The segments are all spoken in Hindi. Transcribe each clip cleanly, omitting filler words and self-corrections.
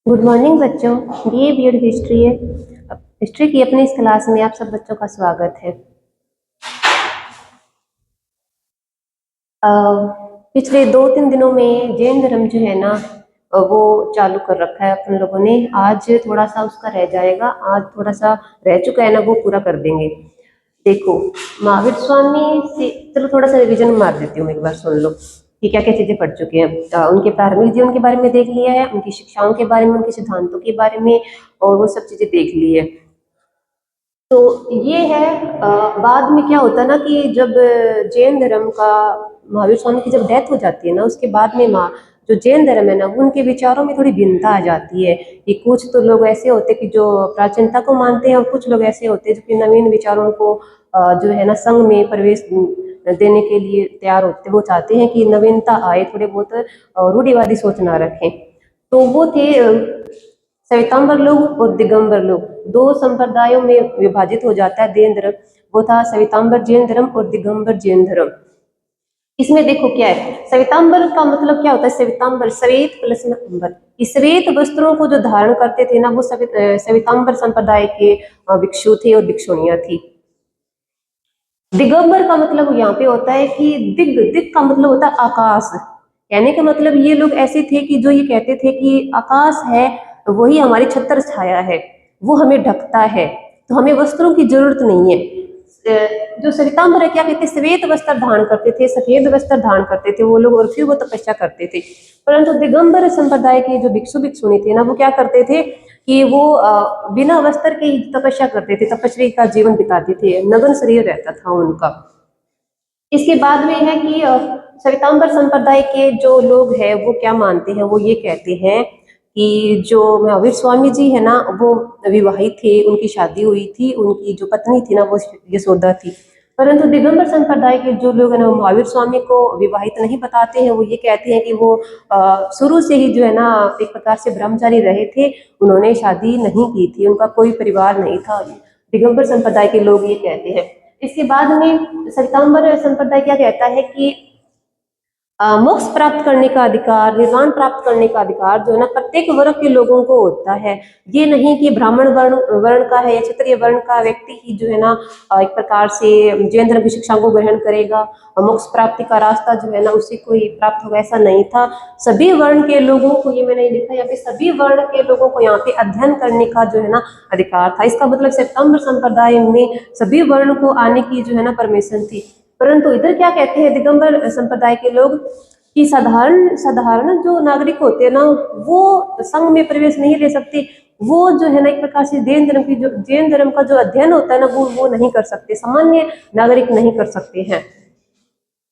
गुड मॉर्निंग बच्चों। ये बीएड हिस्ट्री है। हिस्ट्री की अपनी इस क्लास में आप सब बच्चों का स्वागत है। पिछले 2-3 दिनों में जैन धर्म जो है ना वो चालू कर रखा है अपन लोगों ने। आज थोड़ा सा उसका रह जाएगा, आज थोड़ा सा रह चुका है ना, वो पूरा कर देंगे। देखो, महावीर स्वामी से चलो थोड़ा सा रिवीजन मार देती हूँ, एक बार सुन लो कि क्या क्या चीजें पढ़ चुके हैं। उनके प्रारंभिक जीवन के बारे में देख लिया है, उनकी शिक्षाओं के बारे में, उनके सिद्धांतों के बारे में, और वो सब चीजें देख ली है। तो ये है। बाद में क्या होता है ना कि जब जैन धर्म का महावीर स्वामी की जब डेथ हो जाती है ना, उसके बाद में जो जैन धर्म है ना, वो उनके विचारों में थोड़ी भिन्नता आ जाती है। कि कुछ तो लोग ऐसे होते हैं कि जो प्राचीनता को मानते हैं, और कुछ लोग ऐसे होते हैं जो कि नवीन विचारों को जो है ना संघ में प्रवेश देने के लिए तैयार होते, वो चाहते हैं कि नवीनता आए, थोड़े बहुत रूढ़िवादी सोच ना रखें। तो वो थे श्वेतांबर लोग और दिगंबर लोग। दो संप्रदायों में विभाजित हो जाता है जैन धर्म। वो था श्वेतांबर जैन धर्म और दिगंबर जैन धर्म। इसमें देखो क्या है, श्वेतांबर का मतलब क्या होता है। श्वेतांबर श्वेत प्लस में अंबर, इस श्वेत वस्त्रों को जो धारण करते थे ना, वो श्वेतांबर संप्रदाय के भिक्षु थे और भिक्षुणियां थी। दिगंबर का मतलब यहाँ पे होता है कि दिग दिग का मतलब होता है आकाश। कहने का मतलब ये लोग ऐसे थे कि जो ये कहते थे कि आकाश है वही हमारी छत्र छाया है, वो हमें ढकता है, तो हमें वस्त्रों की जरूरत नहीं है। जो श्वेतांबर है, क्या कहते, श्वेत वस्त्र धारण करते थे, सफेद वस्त्र धारण करते थे वो लोग, और फिर वो तपस्या करते थे। परंतु दिगंबर संप्रदाय के जो भिक्षु भिक्षुणी थे ना, वो क्या करते थे कि वो बिना वस्त्र के ही तपस्या करते थे, तपस्या का जीवन बिताते थे, नग्न शरीर रहता था उनका। इसके बाद में है कि श्वेतांबर संप्रदाय के जो लोग हैं वो क्या मानते हैं, वो ये कहते हैं कि जो महावीर स्वामी जी है ना, वो विवाहित थे, उनकी शादी हुई थी, उनकी जो पत्नी थी ना वो यशोदा थी। परंतु दिगंबर संप्रदाय के जो लोग है ना, महावीर स्वामी को विवाहित नहीं बताते हैं। वो ये कहते हैं कि वो शुरू से ही जो है ना एक प्रकार से ब्रह्मचारी रहे थे, उन्होंने शादी नहीं की थी, उनका कोई परिवार नहीं था। दिगंबर संप्रदाय के लोग ये कहते हैं। इसके बाद में श्वेतांबर संप्रदाय क्या कहता है कि मोक्ष प्राप्त करने का अधिकार, निर्वाण प्राप्त करने का अधिकार जो है ना प्रत्येक वर्ग के लोगों को होता है। ये नहीं कि ब्राह्मण वर्ण वर्ण का है या क्षत्रिय वर्ण का व्यक्ति ही जो है ना एक प्रकार से जैन धर्म की शिक्षाओं को ग्रहण करेगा, मोक्ष प्राप्ति का रास्ता जो है ना उसी को ही प्राप्त होगा, ऐसा नहीं था। सभी वर्ण के लोगों को, ये मैंने लिखा यहाँ पे, सभी वर्ण के लोगों को यहाँ पे अध्ययन करने का जो है ना अधिकार था। इसका मतलब श्वेतांबर संप्रदाय में सभी वर्ण को आने की जो है ना परमिशन थी। परंतु इधर क्या कहते हैं दिगंबर संप्रदाय के लोग कि साधारण साधारण जो नागरिक होते हैं ना, वो संघ में प्रवेश नहीं ले सकते। वो जो है ना एक प्रकार से जैन धर्म का जो अध्ययन होता है ना, वो नहीं कर सकते, सामान्य नागरिक नहीं कर सकते हैं।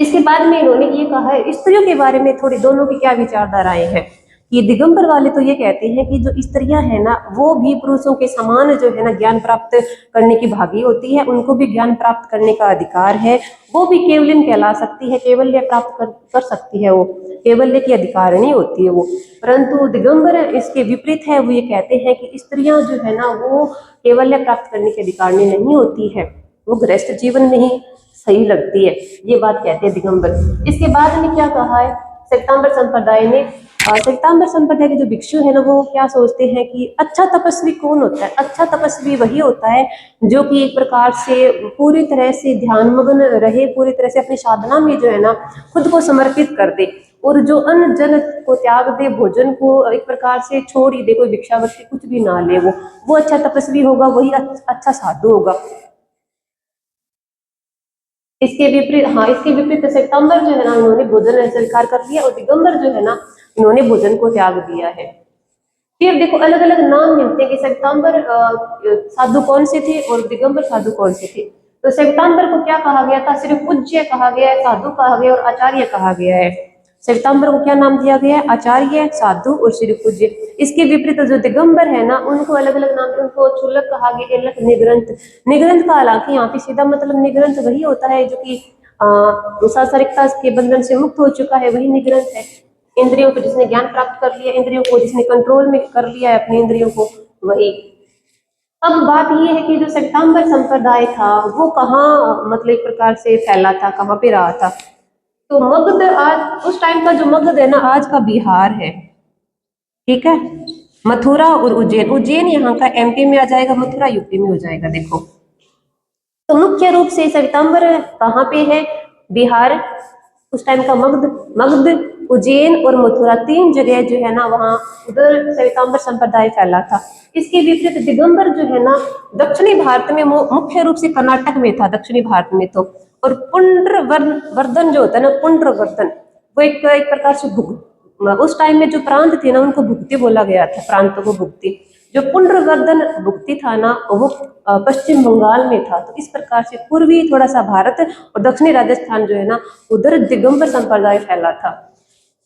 इसके बाद में इन्होंने ये कहा है स्त्रियों के बारे में, थोड़ी दोनों की क्या विचारधाराएं हैं। कि दिगंबर वाले तो ये कहते हैं कि जो स्त्रियां हैं ना, वो भी पुरुषों के समान जो है ना ज्ञान प्राप्त करने की भागी होती है, उनको भी ज्ञान प्राप्त करने का अधिकार है। वो भी केवलिन कहला सकती है, केवल्य प्राप्त कर सकती है, वो केवल्य की अधिकारिणी होती है वो। परंतु दिगंबर इसके विपरीत है, वो ये कहते हैं कि स्त्रियां जो है ना वो केवल्य प्राप्त करने की अधिकारिणी नहीं होती है, वो गृहस्थ जीवन में ही सही लगती है। ये बात कहते हैं दिगंबर। इसके बाद में क्या कहा है श्वेतांबर संप्रदाय ने, श्वेतांबर संप्रदाय के जो भिक्षु है ना, वो क्या सोचते हैं कि अच्छा तपस्वी कौन होता है। अच्छा तपस्वी वही होता है जो कि एक प्रकार से पूरी तरह से ध्यानमग्न रहे, पूरी तरह से अपनी साधना में जो है ना खुद को समर्पित कर दे, और जो अन्न जल को त्याग दे, भोजन को एक प्रकार से छोड़ ही दे, कोई भिक्षावृत्ति कुछ भी ना ले, वो अच्छा तपस्वी होगा, वही अच्छा साधु होगा। इसके विपरीत, हाँ, इसके विपरीत श्वेतांबर जो है ना, उन्होंने भोजन स्वीकार कर लिया, और दिगंबर जो है ना, इन्होंने भोजन को त्याग दिया है। फिर देखो अलग अलग नाम मिलते हैं कि श्वेतांबर साधु कौन से थे और दिगंबर साधु कौन से थे। तो श्वेतांबर को क्या कहा गया था, सिर्फ पूज्य कहा गया है, साधु कहा गया और आचार्य कहा गया है। श्वेतांबर को क्या नाम दिया गया है, आचार्य, साधु और श्री पूज्य। इसके विपरीत जो दिगंबर है ना, उनको अलग अलग नाम, उनको क्षुल्लक कहा गया, एलक, निग्रंथ। निग्रंथ का हालांकि यहाँ पे सीधा मतलब निग्रंथ वही होता है जो कि सांसारिकता के बंधन से मुक्त हो चुका है, वही निग्रंथ है। इंद्रियों को जिसने ज्ञान प्राप्त कर लिया, इंद्रियों को जिसने कंट्रोल में कर लिया है अपनी इंद्रियों को, वही। अब बात ये है कि जो श्वेतांबर संप्रदाय था वो कहाँ मतलब एक प्रकार से फैला था, कहाँ पे रहा था। तो मगध, आज उस टाइम का जो मगध है ना, आज का बिहार है, ठीक है। मथुरा और उज्जैन, उज्जैन यहाँ का एमपी में आ जाएगा, मथुरा यूपी में हो जाएगा। देखो तो मुख्य रूप से श्वेतांबर कहाँ पे है, बिहार, उस टाइम का मगध, उज्जैन और मथुरा, तीन जगह जो है ना वहाँ उधर श्वेतांबर संप्रदाय फैला था। इसके विपरीत दिगंबर जो है ना दक्षिणी भारत में, मुख्य रूप से कर्नाटक में था, दक्षिणी भारत में तो। और पुंड्रवर्धन जो होता है ना, पुंड्रवर्धन, वो एक प्रकार से उस टाइम में जो प्रांत थे ना उनको भुक्ति बोला गया था, प्रांतों को भुक्ति। जो पुंड्रवर्धन भुक्ति था ना वो पश्चिम बंगाल में था। तो इस प्रकार से पूर्वी थोड़ा सा भारत और दक्षिणी राजस्थान जो है ना उधर दिगंबर संप्रदाय फैला था।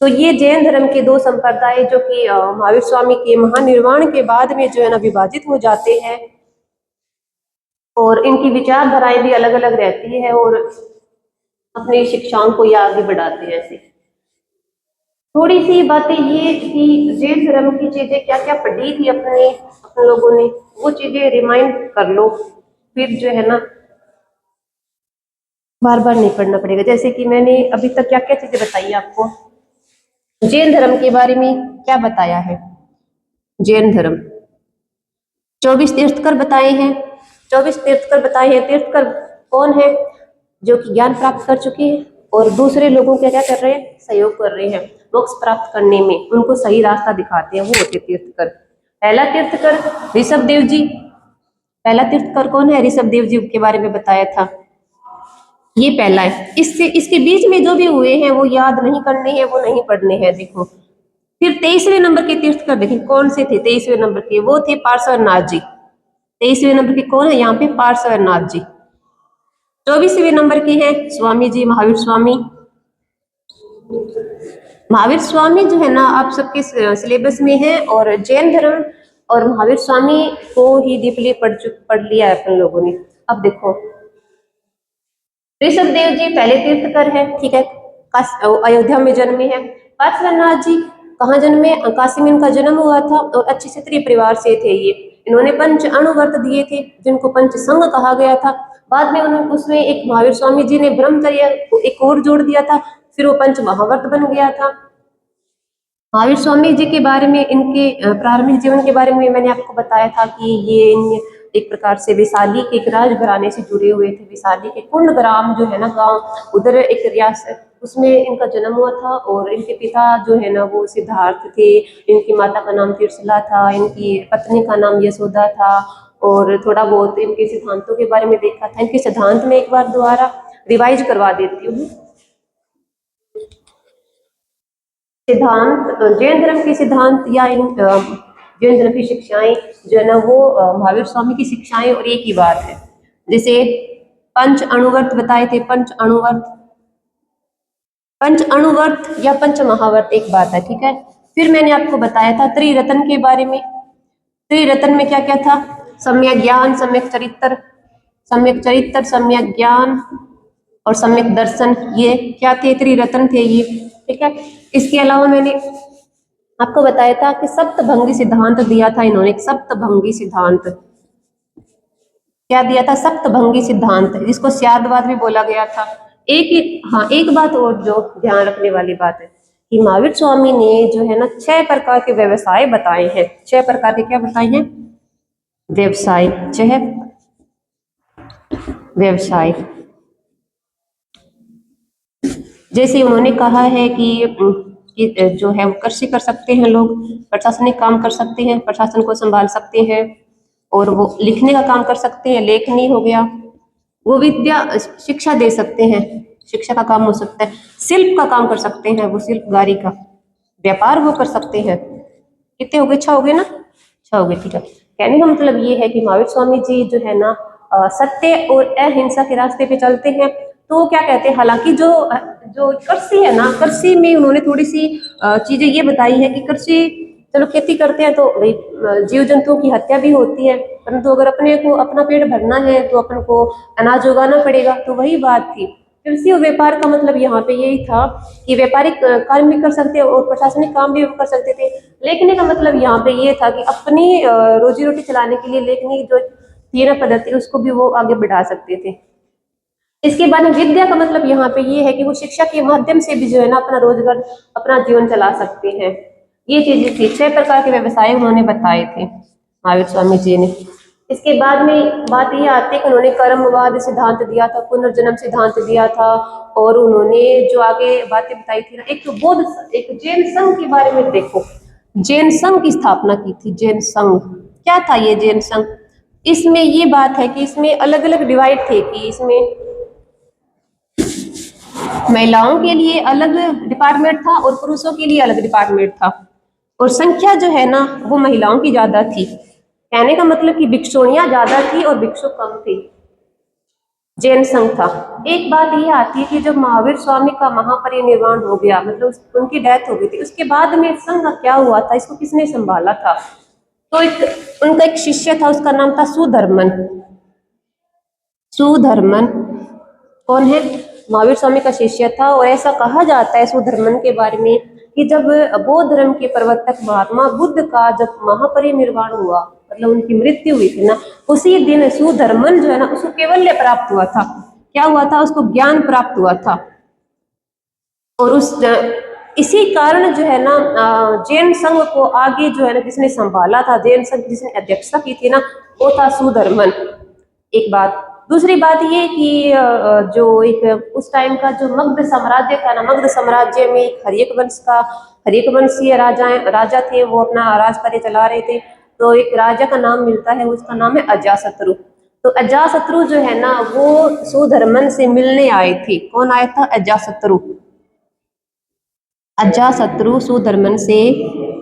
तो ये जैन धर्म के दो संप्रदाय जो कि महावीर स्वामी के महानिर्वाण के बाद में जो है ना विभाजित हो जाते हैं, और इनकी विचारधाराएं भी अलग अलग रहती है और अपनी शिक्षाओं को ये आगे बढ़ाते हैं। ऐसे थोड़ी सी बातें ये कि जैन धर्म की चीजें क्या क्या पढ़ी थी अपने लोगों ने, वो चीजें रिमाइंड कर लो, फिर जो है ना बार बार नहीं पढ़ना पड़ेगा। जैसे कि मैंने अभी तक क्या क्या चीजें बताई आपको, जैन धर्म के बारे में क्या बताया है। जैन धर्म 24 तीर्थकर बताए हैं, 24 तीर्थकर बताए हैं। तीर्थकर कौन है, जो कि ज्ञान प्राप्त कर चुके हैं और दूसरे लोगों के क्या कर रहे हैं, सहयोग कर रहे हैं मोक्ष प्राप्त करने में, उनको सही रास्ता दिखाते हैं, वो होते तीर्थकर। पहला तीर्थकर ऋषभ देव जी, पहला तीर्थकर कौन है, ऋषभ देव जी के बारे में बताया था, ये पहला है। इससे इसके बीच में जो भी हुए हैं वो याद नहीं करने हैं, वो नहीं पढ़ने हैं। देखो फिर 23वें नंबर के तीर्थकर देखें कौन से थे, 23वें नंबर के वो थे पार्श्वनाथ जी। 23वें नंबर के कौन है यहाँ पे, पार्श्वनाथ जी। 24वें नंबर के हैं स्वामी जी, महावीर स्वामी। महावीर स्वामी जो है ना आप सबके सिलेबस में है, और जैन धर्म और महावीर स्वामी को ही डीपली पढ़ लिया है अपन लोगों ने। अब देखो ऋषभ देव जी पहले तीर्थकर है, ठीक है, अयोध्या में जन्मे हैं। पार्श्वनाथ जी कहाँ जन्मे, काशी में इनका जन्म हुआ था और अच्छे क्षत्रिय परिवार से थे ये। इन्होंने पंच अणुव्रत दिए थे जिनको पंच संघ कहा गया था। बाद में उन्होंने उसमें एक महावीर स्वामी जी ने ब्रह्मचर्य एक और जोड़ दिया था, फिर वो पंच महाव्रत बन गया था। महावीर स्वामी जी के बारे में, इनके प्रारंभिक जीवन के बारे में मैंने आपको बताया था कि ये एक प्रकार से वैशाली के एक राजघराने से जुड़े हुए थे। वैशाली के कुंडग्राम जो है ना गांव, उधर एक रियासत, उसमें इनका जन्म हुआ था। और इनके पिता जो है ना वो सिद्धार्थ थे, इनकी माता का नाम तिरसला था, इनकी पत्नी का नाम यशोदा था। और थोड़ा बहुत इनके सिद्धांतों के बारे में देखा था। इनके सिद्धांत में एक बार दोबारा रिवाइज करवा देती हूँ। सिद्धांत, जैन धर्म के सिद्धांत या जैन धर्म की शिक्षाएं जो है ना वो महावीर स्वामी की शिक्षाएं और एक ही बात है। जैसे पंच अणुव्रत बताए थे, पंच अणुव्रत या पंच महाव्रत एक बात है, ठीक है। फिर मैंने आपको बताया था त्रिरत्न के बारे में। त्रिरत्न में क्या क्या था, सम्यक ज्ञान, सम्यक चरित्र, सम्यक ज्ञान और सम्यक दर्शन, ये क्या थे, त्रिरत्न थे ये, ठीक है। इसके अलावा मैंने आपको बताया था कि सप्तभंगी सिद्धांत दिया था इन्होंने। सप्तभंगी सिद्धांत क्या दिया था, सप्तभंगी सिद्धांत, जिसको स्यादवाद भी बोला गया था। एक बात और जो ध्यान रखने वाली बात है कि महावीर स्वामी ने जो है ना 6 प्रकार के व्यवसाय बताए हैं। 6 प्रकार के क्या बताए हैं, व्यवसाय, 6 व्यवसाय। जैसे उन्होंने कहा है कि जो है वो कृषि कर सकते हैं लोग, प्रशासनिक काम कर सकते हैं, प्रशासन को संभाल सकते हैं, और वो लिखने का काम कर सकते हैं, लेखनी हो गया, वो विद्या शिक्षा दे सकते हैं, शिक्षा का काम हो सकता है, शिल्प का काम कर सकते हैं, वो शिल्पगारी का व्यापार वो कर सकते हैं। कितने हो गए, 6 हो गए ना, 6 हो गए, ठीक है। कहने का मतलब ये है कि महावीर स्वामी जी जो है ना सत्य और अहिंसा के रास्ते पे चलते हैं। तो क्या कहते हैं, हालांकि जो जो कृषि है ना, कृषि में उन्होंने थोड़ी सी चीजें ये बताई है कि कृषि, चलो खेती करते हैं तो भाई जीव जंतुओं की हत्या भी होती है, परंतु अगर अपने को अपना पेट भरना है तो अपन को अनाज उगाना पड़ेगा। तो वही बात थी। कृषि और व्यापार का मतलब यहाँ पे यही था कि व्यापारिक काम भी कर सकते और प्रशासनिक काम भी कर सकते थे। लेखनी का मतलब यहाँ पे ये था कि अपनी रोजी रोटी चलाने के लिए लेखनी जो थी ना पद्धति, उसको भी वो आगे बढ़ा सकते थे। इसके बाद में विद्या का मतलब यहाँ पे ये है कि वो शिक्षा के माध्यम से भी जो है ना अपना रोजगार, अपना जीवन चला सकते हैं। ये चीजें थी, 6 प्रकार के व्यवसाय उन्होंने बताए थे महावीर स्वामी जी ने। इसके बाद में बात ये आती है कि उन्होंने कर्मवाद सिद्धांत दिया था, पुनर्जन्म सिद्धांत दिया था, और उन्होंने जो आगे बातें बताई थी ना, एक जैन संघ के बारे में देखो, जैन संघ की स्थापना की थी। जैन संघ क्या था? ये जैन संघ, इसमें ये बात है कि इसमें अलग अलग डिवाइड थे, कि इसमें महिलाओं के लिए अलग डिपार्टमेंट था और पुरुषों के लिए अलग डिपार्टमेंट था, और संख्या जो है ना वो महिलाओं की ज्यादा थी। कहने का मतलब कि भिक्षुणियां ज्यादा थी और भिक्षु कम थी। जैन संघ था। एक बात ये आती है कि जब महावीर स्वामी का महापरिनिर्वाण हो गया, मतलब उनकी डेथ हो गई थी, उसके बाद में संघ का क्या हुआ था, इसको किसने संभाला था? तो उनका एक शिष्य था, उसका नाम था सुधर्मन। सुधर्मन कौन है? महावीर स्वामी का शिष्य था। और ऐसा कहा जाता है सुधर्मन के बारे में कि जब बौद्ध धर्म के प्रवर्तक महात्मा बुद्ध का जब महापरिनिर्वाण हुआ, मतलब उनकी मृत्यु हुई थी ना, उसी दिन सुधर्मन जो है ना उसको कैवल्य प्राप्त हुआ था। क्या हुआ था? उसको ज्ञान प्राप्त हुआ था। और इसी कारण जो है ना जैन संघ को आगे जो है ना जिसने संभाला था, जैन संघ जिसने अध्यक्षता की थी ना, वो था सुधर्मन। एक बात। दूसरी बात ये कि जो एक उस टाइम का जो मगध साम्राज्य था ना, मगध साम्राज्य में एक हर्यक वंशीय राजा थे, वो अपना राज कार्य चला रहे थे। तो एक राजा का नाम मिलता है, उसका नाम है अजाशत्रु। तो अजाशत्रु जो है ना वो सुधर्मन से मिलने आए थे। कौन आया था? अजाशत्रु। अजाशत्रु सुधर्मन से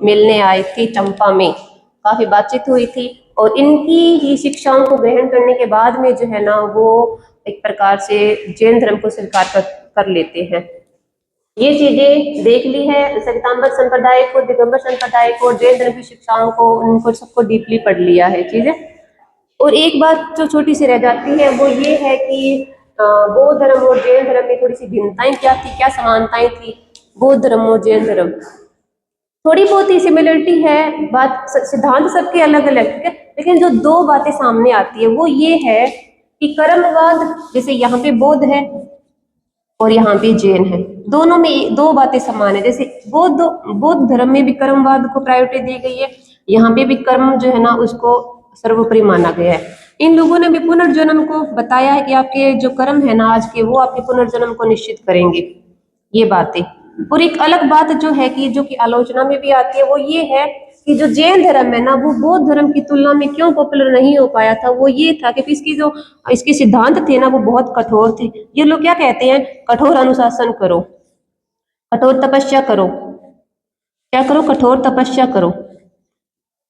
मिलने आए थे चंपा में, काफी बातचीत हुई थी, और इनकी ही शिक्षाओं को ग्रहण करने के बाद में जो है ना वो एक प्रकार से जैन धर्म को स्वीकार कर लेते हैं। ये चीजें देख ली है, श्वेतांबर संप्रदाय को, दिगंबर संप्रदाय को, जैन धर्म की शिक्षाओं को, उनको सबको डीपली पढ़ लिया है चीजें। और एक बात जो छोटी सी रह जाती है वो ये है कि बौद्ध धर्म और जैन धर्म में थोड़ी सी भिन्नताएं क्या थी, क्या समानताएं थी बौद्ध धर्म और जैन धर्म? थोड़ी बहुत ही सिमिलरिटी है, बात सिद्धांत सबके अलग अलग, ठीक है, लेकिन जो दो बातें सामने आती है वो ये है कि कर्मवाद, जैसे यहाँ पे बौद्ध है और यहाँ पे जैन है, दोनों में दो बातें समान है। जैसे बौद्ध धर्म में भी कर्मवाद को प्रायोरिटी दी गई है, यहाँ पे भी कर्म जो है ना उसको सर्वोपरि माना गया है। इन लोगों ने भी पुनर्जन्म को बताया है कि आपके जो कर्म है ना आज के, वो आपके पुनर्जन्म को निश्चित करेंगे, ये बातें। और एक अलग बात जो है कि जो कि आलोचना में भी आती है वो ये है कि जो जैन धर्म है ना वो बौद्ध धर्म की तुलना में क्यों पॉपुलर नहीं हो पाया था, वो ये था कि इसके सिद्धांत थे ना वो बहुत कठोर थे। ये लोग क्या कहते हैं? कठोर अनुशासन करो, कठोर तपस्या करो, क्या करो? कठोर तपस्या करो,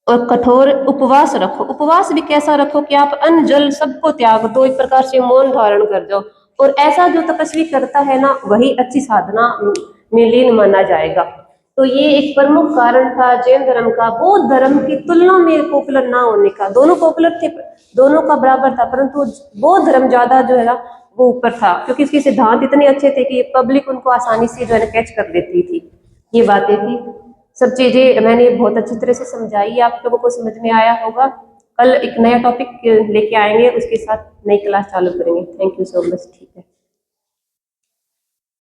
और कठोर उपवास रखो। उपवास भी कैसा रखो कि आप अन्न जल सबको त्याग दो, एक प्रकार से मौन धारण कर जाओ। और ऐसा जो तपस्वी करता है ना वही अच्छी साधना में लीन माना जाएगा। तो ये एक प्रमुख कारण था जैन धर्म का बौद्ध धर्म की तुलना में पॉपुलर ना होने का। दोनों पॉपुलर थे, दोनों का बराबर था, परंतु बौद्ध धर्म ज्यादा जो है ना वो ऊपर था, क्योंकि इसके सिद्धांत इतने अच्छे थे कि पब्लिक उनको आसानी से जो है ना कैच कर लेती थी। ये बातें थी, सब चीजें मैंने बहुत अच्छी तरह से समझाई, आप लोगों को समझ में आया होगा। कल एक नया टॉपिक लेके आएंगे, उसके साथ नई क्लास चालू करेंगे। Thank you so much. ठीक है।